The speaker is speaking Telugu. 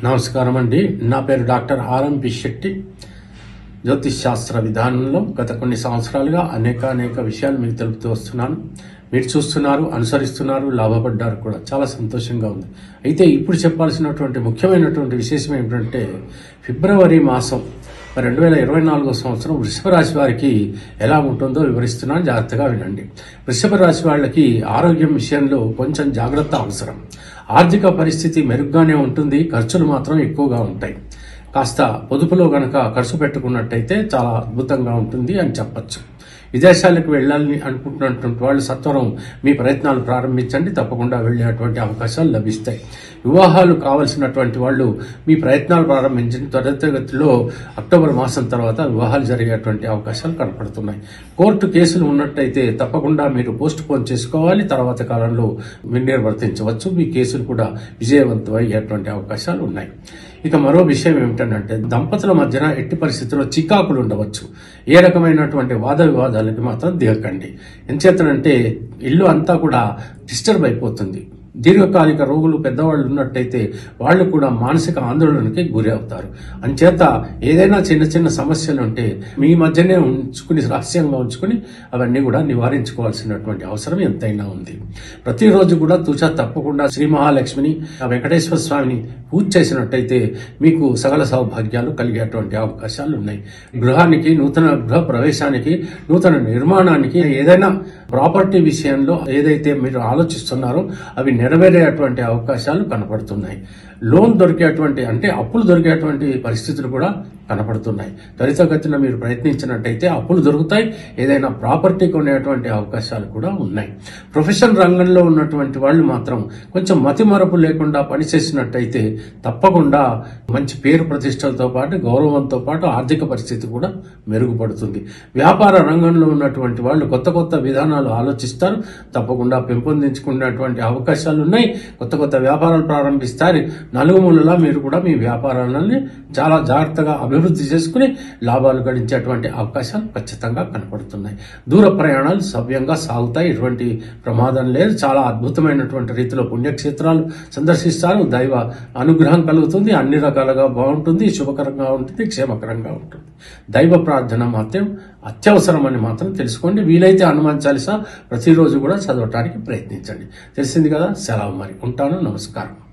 నమస్కారం అండి. నా పేరు డాక్టర్ ఆర్ఎంపి శెట్టి. జ్యోతిష్ శాస్త్ర విధానంలో గత కొన్ని సంవత్సరాలుగా అనేక విషయాలు మీకు తెలుపుతూ వస్తున్నాను. మీరు చూస్తున్నారు, అనుసరిస్తున్నారు, లాభపడ్డారు కూడా. చాలా సంతోషంగా ఉంది. అయితే ఇప్పుడు చెప్పాల్సినటువంటి ముఖ్యమైనటువంటి విశేషం ఏమిటంటే, ఫిబ్రవరి మాసం 2024 సంవత్సరం వృషభ రాశి వారికి ఎలా ఉంటుందో వివరిస్తున్నాను. జాగ్రత్తగా వినండి. వృషభ రాశి వాళ్ళకి ఆరోగ్యం విషయంలో కొంచెం జాగ్రత్త అవసరం. ఆర్థిక పరిస్థితి మెరుగ్గానే ఉంటుంది, ఖర్చులు మాత్రం ఎక్కువగా ఉంటాయి. కాస్త పొదుపులో గనక ఖర్చు పెట్టుకున్నట్టయితే చాలా అద్భుతంగా ఉంటుంది అని చెప్పచ్చు. విదేశాలకు వెళ్ళాలని అనుకుంటున్నటువంటి వాళ్ళు సత్వరం మీ ప్రయత్నాలు ప్రారంభించండి. తప్పకుండా వెళ్ళేటువంటి అవకాశాలు లభిస్తాయి. వివాహాలు కావలసినటువంటి వాళ్ళు మీ ప్రయత్నాలు ప్రారంభించండి. త్వరితగతిలో అక్టోబర్ మాసం తర్వాత వివాహాలు జరిగేటువంటి అవకాశాలు కనపడుతున్నాయి. కోర్టు కేసులు ఉన్నట్టయితే తప్పకుండా మీరు పోస్ట్ పోన్ చేసుకోవాలి. తర్వాత కాలంలో నిర్వర్తించవచ్చు. మీ కేసులు కూడా విజయవంతం అయ్యేటువంటి అవకాశాలు ఉన్నాయి. ఇక మరో విషయం ఏమిటంటే, దంపతుల మధ్యన ఎట్టి పరిస్థితుల్లో చికాకులు ఉండవచ్చు. ఏ రకమైనటువంటి వాద వివాదాలకి మాత్రం దిగకండి. ఎంచేతనంటే ఇల్లు అంతా కూడా డిస్టర్బ్ అయిపోతుంది. దీర్ఘకాలిక రోగులు పెద్దవాళ్ళు ఉన్నట్టయితే వాళ్ళు కూడా మానసిక ఆందోళనకి గురి అవుతారు. అంచేత ఏదైనా చిన్న సమస్యలు ఉంటే మీ మధ్యనే ఉంచుకుని, రహస్యంగా ఉంచుకుని అవన్నీ కూడా నివారించుకోవాల్సినటువంటి అవసరం ఎంతైనా ఉంది. ప్రతిరోజు కూడా తూచా తప్పకుండా శ్రీ మహాలక్ష్మిని, వెంకటేశ్వర స్వామిని పూజ చేసినట్టయితే మీకు సకల సౌభాగ్యాలు కలిగేటువంటి అవకాశాలు ఉన్నాయి. గృహానికి, నూతన గృహ ప్రవేశానికి, నూతన నిర్మాణానికి, ఏదైనా ప్రాపర్టీ విషయంలో ఏదైతే మీరు ఆలోచిస్తున్నారో అవి నెరవేరేటువంటి అవకాశాలు కనపడుతున్నాయి. లోన్ దొరికేటువంటి, అంటే అప్పులు దొరికేటువంటి పరిస్థితులు కూడా కనపడుతున్నాయి. త్వరితగతిన మీరు ప్రయత్నించినట్టయితే అప్పులు దొరుకుతాయి. ఏదైనా ప్రాపర్టీ కొనేటువంటి అవకాశాలు కూడా ఉన్నాయి. ప్రొఫెషన్ రంగంలో ఉన్నటువంటి వాళ్ళు మాత్రం కొంచెం మతిమరపు లేకుండా పనిచేసినట్టయితే తప్పకుండా మంచి పేరు ప్రతిష్టలతో పాటు, గౌరవంతో పాటు ఆర్థిక పరిస్థితి కూడా మెరుగుపడుతుంది. వ్యాపార రంగంలో ఉన్నటువంటి వాళ్ళు కొత్త విధానాలు ఆలోచిస్తారు. తప్పకుండా పెంపొందించుకునేటువంటి అవకాశాలు ఉన్నాయి. కొత్త వ్యాపారాలు ప్రారంభిస్తారు. నలుగుమూలలా మీరు కూడా మీ వ్యాపారాలని చాలా జాగ్రత్తగా అభివృద్ధి చేసుకుని లాభాలు గడించేటువంటి అవకాశాలు ఖచ్చితంగా కనపడుతున్నాయి. దూర ప్రయాణాలు సవ్యంగా సాగుతాయి. ఎటువంటి ప్రమాదం లేదు. చాలా అద్భుతమైనటువంటి రీతిలో పుణ్యక్షేత్రాలు సందర్శిస్తారు. దైవ అనుగ్రహం కలుగుతుంది. అన్ని రకాలుగా బాగుంటుంది. శుభకరంగా ఉంటుంది. క్షేమకరంగా ఉంటుంది. దైవ ప్రార్థన మాత్రం అత్యవసరమని మాత్రం తెలుసుకోండి. వీలైతే హనుమాన్ చాలీసా ప్రతిరోజు కూడా చదవటానికి ప్రయత్నించండి. తెలిసింది కదా. సెలవు మరి. ఉంటాను. నమస్కారం.